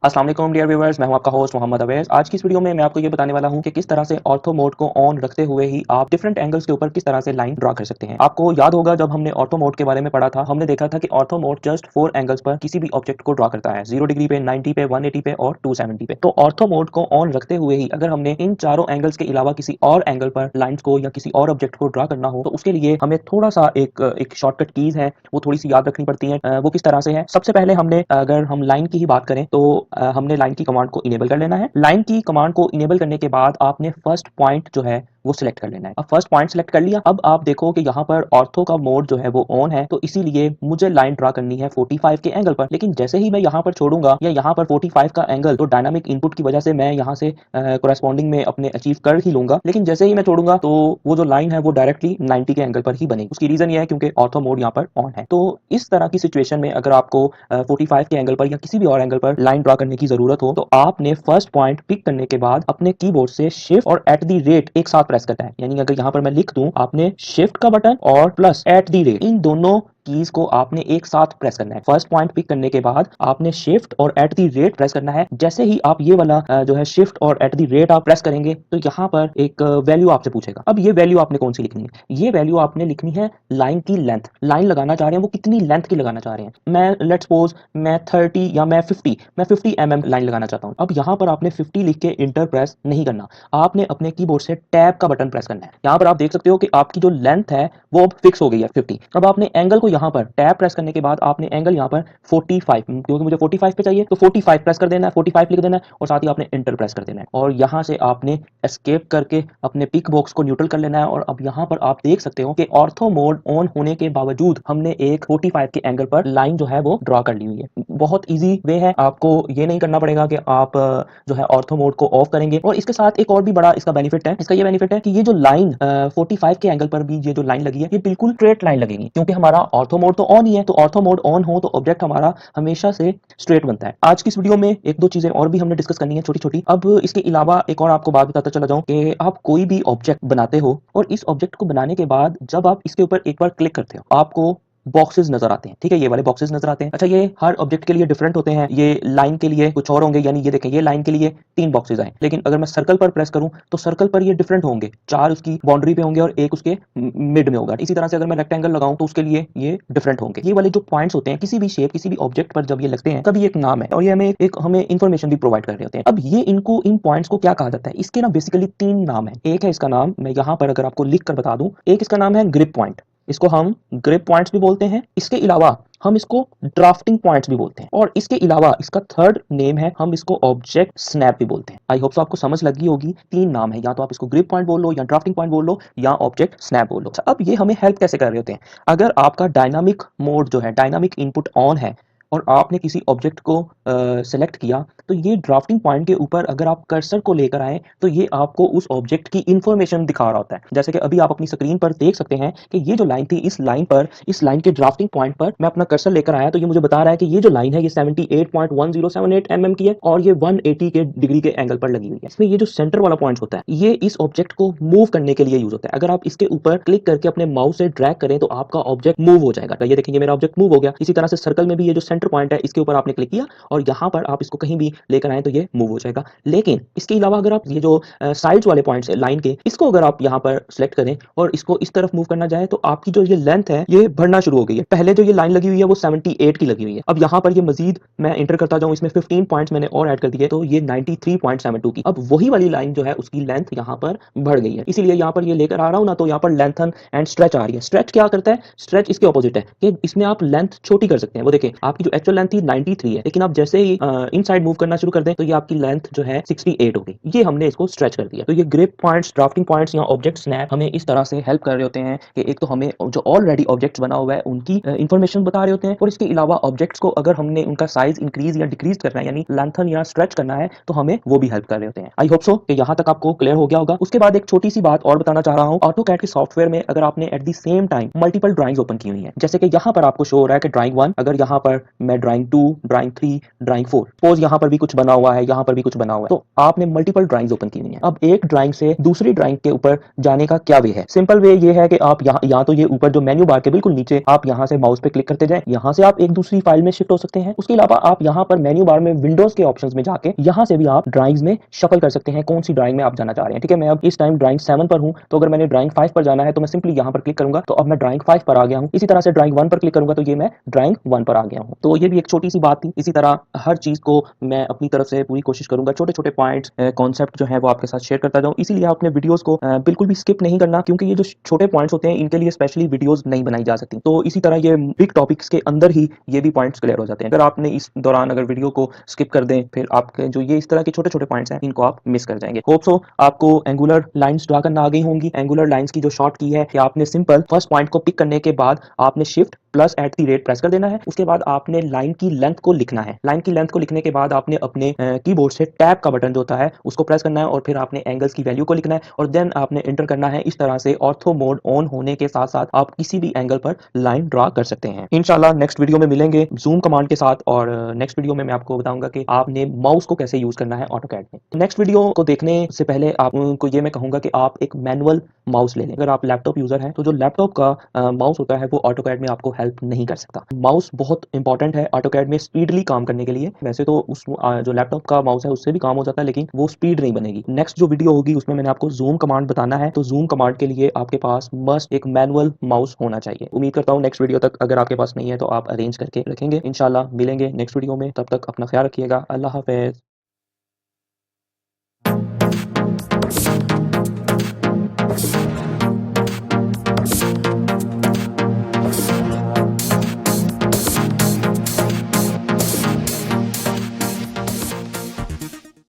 अस्सलाम वालेकुम dear viewers, मैं हूं आपका होस्ट मोहम्मद अवैस। आज की इस वीडियो में मैं आपको ये बताने वाला हूं कि किस तरह से ऑर्थो मोड को ऑन रखते हुए ही आप डिफरेंट एंगल्स के ऊपर किस तरह से लाइन ड्रा कर सकते हैं। आपको याद होगा जब हमने ऑर्थो मोड के बारे में पढ़ा था, हमने देखा था कि ऑर्थो मोड जस्ट 4 एंगल्स पर किसी भी ऑब्जेक्ट को ड्रा करता है, 0 डिग्री पे, 90 पे, 180 पे और 270 पे। तो ऑर्थो मोड को ऑन रखते हुए ही अगर हमने इन चारों एंगल्स के अलावा किसी और एंगल पर लाइन्स को या किसी और ऑब्जेक्ट को ड्रा करना हो, तो उसके लिए हमें थोड़ा सा एक शॉर्टकट कीज है, वो थोड़ी सी याद रखनी पड़ती है। वो किस तरह से है? सबसे पहले हमने, अगर हम लाइन की ही बात करें तो हमने लाइन की कमांड को इनेबल कर लेना है। लाइन की कमांड को इनेबल करने के बाद आपने फर्स्ट पॉइंट जो है वो सिलेक्ट कर लेना है। अब फर्स्ट पॉइंट सिलेक्ट कर लिया। अब आप देखो कि यहाँ पर ऑर्थो का मोड जो है वो ऑन है, तो इसीलिए मुझे लाइन ड्रा करनी है 45 के एंगल पर। लेकिन जैसे ही मैं यहाँ पर छोड़ूंगा या यहाँ पर 45 का एंगल, तो डायनामिक इनपुट की वजह से मैं यहाँ से कोरेस्पॉन्डिंग में अपने अचीव कर ही लूंगा। लेकिन जैसे ही मैं छोड़ूंगा तो वो जो लाइन है वो डायरेक्टली 90 के एंगल पर ही बनेगी। उसकी रीजन ये है क्योंकि ऑर्थो मोड यहाँ पर ऑन है। तो इस तरह की सिचुएशन में अगर आपको 45 के एंगल पर या किसी भी और एंगल पर लाइन ड्रा करने की जरूरत हो, तो आपने फर्स्ट पॉइंट पिक करने के बाद अपने कीबोर्ड से शिफ्ट और एट द रेट एक साथ प्रेस करना है। यानी अगर यहाँ पर मैं लिख दूं, आपने शिफ्ट का बटन और प्लस एट द रेट, इन दोनों कीज को आपने एक साथ प्रेस करना है। फर्स्ट पॉइंट पिक करने के बाद आपने शिफ्ट और एट द रेट प्रेस करना है। जैसे ही आप ये वाला जो है शिफ्ट और एट द रेट आप प्रेस करेंगे, तो यहाँ पर एक वैल्यू आपसे पूछेगा। अब ये वैल्यू आपने कौन सी लिखनी है? ये वैल्यू आपने लिखनी है लाइन की लेंथ। लाइन लगाना चाह रहे हैं, वो कितनी लेंथ की लगाना चाह रहे हैं। मैं लेट्स सपोज मैं 30 या मैं 50 mm लाइन लगाना चाहता हूँ। अब यहाँ पर आपने 50 लिख के इंटर प्रेस नहीं करना, आपने अपने कीबोर्ड से टैब का बटन प्रेस करना है। यहाँ पर आप देख सकते हो कि आपकी जो लेंथ है वो अब फिक्स हो गई है 50। अब आपने एंगल को यहाँ पर टैब प्रेस करने के बाद आपने एंगल यहाँ पर 45, क्योंकि मुझे 45 पे चाहिए तो 45 प्रेस कर देना है, 45 लिख देना है और साथ ही आपने इंटर प्रेस कर देना है। और यहाँ से आपने एस्केप करके अपने पिक बॉक्स को न्यूट्रल कर लेना है। और अब यहाँ पर आप देख सकते हो कि ऑर्थो मोड ऑन होने के बावजूद हमने एक 45 के एंगल पर लाइन जो है वो ड्रॉ कर ली हुई है। बहुत ईजी वे है, आपको ये नहीं करना पड़ेगा कि आप जो है ऑर्थो मोड को ऑफ करेंगे। और इसके साथ एक और भी बड़ा इसका बेनिफिट है। इसका ये बेनिफिट है कि ये जो लाइन 45 के एंगल पर भी ये जो लाइन लगी है, ये बिल्कुल स्ट्रेट लाइन लगेगी, क्योंकि हमारा ऑर्थो मोड तो ऑन ही है। तो ऑर्थो मोड ऑन हो तो ऑब्जेक्ट हमारा हमेशा से स्ट्रेट बनता है। आज की इस वीडियो में एक दो चीजें और भी हमने डिस्कस करनी है, छोटी छोटी। अब इसके अलावा एक और आपको बात बताता चला जाऊं कि आप कोई भी ऑब्जेक्ट बनाते हो और इस ऑब्जेक्ट को बनाने के बाद जब आप इसके ऊपर एक बार क्लिक करते हो, आपको बॉक्सेस नजर आते हैं। ठीक है, ये वाले बॉक्सेस नजर आते हैं। अच्छा, ये हर ऑब्जेक्ट के लिए डिफरेंट होते हैं। ये लाइन के लिए कुछ और होंगे, यानी ये देखें, ये लाइन के लिए 3 बॉक्सेस आए। लेकिन अगर मैं सर्कल पर प्रेस करूं तो सर्कल पर ये डिफरेंट होंगे, 4 उसकी बाउंड्री पे होंगे और एक उसके मिड में होगा। इसी तरह से अगर मैं रेक्टेंगल लगाऊं तो उसके लिए ये डिफरेंट होंगे। ये वाले जो पॉइंट्स होते हैं किसी भी शेप, किसी भी ऑब्जेक्ट पर जब ये लगते हैं, तभी एक नाम है और ये हमें इंफॉर्मेशन भी प्रोवाइड कर रहे होते हैं। अब ये इनको, इन पॉइंट्स को क्या कहा जाता है? इसके ना बेसिकली 3 नाम है। एक है इसका नाम, मैं यहाँ पर अगर आपको लिख कर बता दूं, एक इसका नाम है ग्रिप पॉइंट। इसको हम ग्रिप पॉइंट्स भी बोलते हैं। इसके अलावा हम इसको ड्राफ्टिंग पॉइंट्स भी बोलते हैं। और इसके अलावा इसका थर्ड नेम है, हम इसको ऑब्जेक्ट स्नैप भी बोलते हैं। आई होप सो आपको समझ लगी होगी। 3 नाम है, या तो आप इसको ग्रिप पॉइंट बोल लो, या ड्राफ्टिंग पॉइंट बोल लो, या ऑब्जेक्ट स्नैप बोल लो। अब ये हमें हेल्प कैसे कर रहे होते हैं? अगर आपका डायनामिक मोड जो है, डायनामिक इनपुट ऑन है और आपने किसी ऑब्जेक्ट को सेलेक्ट किया, तो ये ड्राफ्टिंग पॉइंट के ऊपर अगर आप कर्सर को लेकर आए तो ये आपको उस ऑब्जेक्ट की इंफॉर्मेशन दिखा रहा होता है। जैसे कि अभी आप अपनी स्क्रीन पर देख सकते हैं कि ये जो लाइन थी, इस लाइन पर, इस लाइन के ड्राफ्टिंग पॉइंट पर मैं अपना कर्सर लेकर आया तो ये मुझे बता रहा है कि ये जो लाइन है ये 78.1078 mm की है और ये 180 के डिग्री के एंगल पर लगी हुई है। इसमें ये जो सेंटर वाला पॉइंट होता है, ये इस ऑब्जेक्ट को मूव करने के लिए यूज होता है। अगर आप इसके ऊपर क्लिक करके अपने माउस से ड्रैग करें तो आपका ऑब्जेक्ट मूव हो जाएगा। तो ये देखेंगे, मेरा ऑब्जेक्ट मूव हो गया। इसी तरह से सर्कल में भी ये जो सेंटर पॉइंट है, इसके ऊपर आपने क्लिक किया और यहाँ पर आप इसको कहीं भी लेकर आए तो ये मूव हो जाएगा। लेकिन इसके अलावा अगर आप ये जो साइड्स वाले पॉइंट्स है लाइन के, इसको अगर आप यहाँ पर सिलेक्ट करें और इसको इस तरफ मूव करना चाहे तो आपकी जो ये लेंथ है ये बढ़ना शुरू हो गई है। पहले जो ये लाइन लगी हुई है वो 78 की लगी हुई है। अब यहाँ पर ये मजीद मैं इंटर करता जाऊँ, इसमें 15 पॉइंट्स मैंने और ऐड कर दिए तो ये 93.72 की, अब वही वाली लाइन जो है उसकी लेंथ यहाँ पर बढ़ गई है। इसीलिए यहाँ पर ये लेकर आ रहा हूँ ना, तो यहाँ पर लेंथन एंड स्ट्रेच आ रही है। स्ट्रेच क्या करता है? स्ट्रेच इसके ऑपोजिट है कि इसमें आप लेंथ छोटी कर सकते हैं। वो देखिए, आपकी जो एक्चुअल लेंथ थी 93 है, लेकिन आप जैसे ही इनसाइड मूव करना शुरू कर दें तो ये आपकी लेंथ जो है 68 हो गई। ये हमने इसको स्ट्रेच कर दिया। तो ये ग्रिप पॉइंट्स, ड्राफ्टिंग पॉइंट्स या ऑब्जेक्ट स्नैप हमें इस तरह से हेल्प कर रहे होते हैं कि एक तो हमें जो ऑलरेडी ऑब्जेक्ट्स बना हुआ है उनकी इंफॉर्मेशन बता रहे होते हैं, और इसके अलावा ऑब्जेक्ट्स को अगर हमने उनका साइज इंक्रीज या डिक्रीज करना है, यानी लेंथन या स्ट्रेच करना है, तो हमें वो भी हेल्प कर रहे होते हैं। आई होप सो कि यहाँ तक आपको क्लियर हो गया होगा। उसके बाद एक छोटी सी बात और बताना चाह रहा हूँ। ऑटोकैड के सॉफ्टवेयर में अगर आपने at the same time multiple drawings open की हुई है, जैसे कि यहाँ पर आपको शो हो रहा है कि ड्राइंग 1, अगर यहाँ पर मैं ड्राइंग 2, ड्राइंग 3, ड्राइंग 4, सपोज यहाँ पर भी कुछ बना हुआ है, यहाँ पर भी कुछ बना हुआ है, तो आपने मल्टीपल ड्राइंग्स ओपन की हुई हैं। अब एक ड्राइंग से दूसरी ड्राइंग के ऊपर जाने का क्या वे है? सिंपल वे ये है कि आप यहाँ तो ये ऊपर जो मेन्यू बार के बिल्कुल नीचे आप यहाँ से माउस पे क्लिक करते जाएं, यहाँ से आप एक दूसरी फाइल में शिफ्ट हो सकते हैं। उसके अलावा आप यहाँ पर मेन्यू बार में विंडोज के ऑप्शंस में जाके यहाँ से भी आप ड्राइंग्स में शफल कर सकते हैं कौन सी ड्राइंग में आप जाना चाह रहे हैं। ठीक है, मैं अब इस टाइम ड्राइंग 7 पर हूं, तो अगर मैंने ड्राइंग 5 पर जाना है तो मैं सिंपली यहाँ पर क्लिक करूंगा, तो अब मैं ड्राइंग 5 पर आ गया हूं। इसी तरह से ड्राइंग 1 पर क्लिक करूंगा तो ये मैं ड्राइंग 1 पर आ गया हूं। तो ये भी एक छोटी सी बात थी। इसी तरह हर चीज को मैं अपनी तरफ से पूरी कोशिश करूंगा, छोटे छोटे पॉइंट्स कॉन्सेप्ट जो है वो आपके साथ शेयर करता जाऊं। इसीलिए आपने वीडियोस को बिल्कुल भी स्किप नहीं करना, क्योंकि ये जो छोटे पॉइंट्स होते हैं इनके लिए स्पेशली वीडियोस नहीं बनाई जा सकती। तो इसी तरह ये बिग टॉपिक्स के अंदर ही ये भी पॉइंट्स क्लियर हो जाते हैं। अगर आपने इस दौरान अगर वीडियो को स्किप कर दें, फिर आपके जो ये इस तरह के छोटे छोटे पॉइंट्स हैं इनको आप मिस कर जाएंगे। होप सो आपको एंगुलर लाइंस ड्रा करना आ गई होंगी। एंगुलर लाइंस की जो शॉर्ट की है कि आपने सिंपल फर्स्ट पॉइंट को पिक करने के बाद आपने shift plus at the rate press कर देना है। उसके बाद आपने लाइन की लेंथ को लिखना है। लाइन की लेंथ को लिखने के बाद आपने अपने कीबोर्ड से टैब का बटन जो होता है उसको प्रेस करना है और फिर आपने एंगल्स की वैल्यू को लिखना है और देन आपने एंटर करना है। इस तरह से ऑर्थो मोड ऑन होने के साथ साथ आप किसी भी एंगल पर लाइन ड्रा कर सकते हैं। इंशाल्लाह नेक्स्ट वीडियो में मिलेंगे जूम कमांड के साथ, और नेक्स्ट वीडियो में मैं आपको बताऊंगा कि आपने माउस को कैसे यूज करना है ऑटोकैड में। नेक्स्ट वीडियो को देखने से पहले आपको ये मैं कहूंगा कि आप एक मैनुअल माउस ले लें। अगर आप लैपटॉप यूजर हैं तो जो लैपटॉप का माउस होता है वो ऑटोकैड में आपको हेल्प नहीं कर सकता। माउस बहुत इंपॉर्टेंट है ऑटोकैड में स्पीडली काम करने के लिए। वैसे तो उस जो लैपटॉप का माउस है उससे भी काम हो जाता है, लेकिन वो स्पीड नहीं बनेगी। नेक्स्ट जो वीडियो होगी उसमें मैंने आपको जूम कमांड बताना है, तो जूम कमांड के लिए आपके पास मस्ट एक मैनुअल माउस होना चाहिए। उम्मीद करता हूँ नेक्स्ट वीडियो तक अगर आपके पास नहीं है तो आप अरेंज करके रखेंगे। इंशाल्लाह मिलेंगे नेक्स्ट वीडियो में, तब तक अपना ख्याल रखिएगा। अल्लाह हाफिज।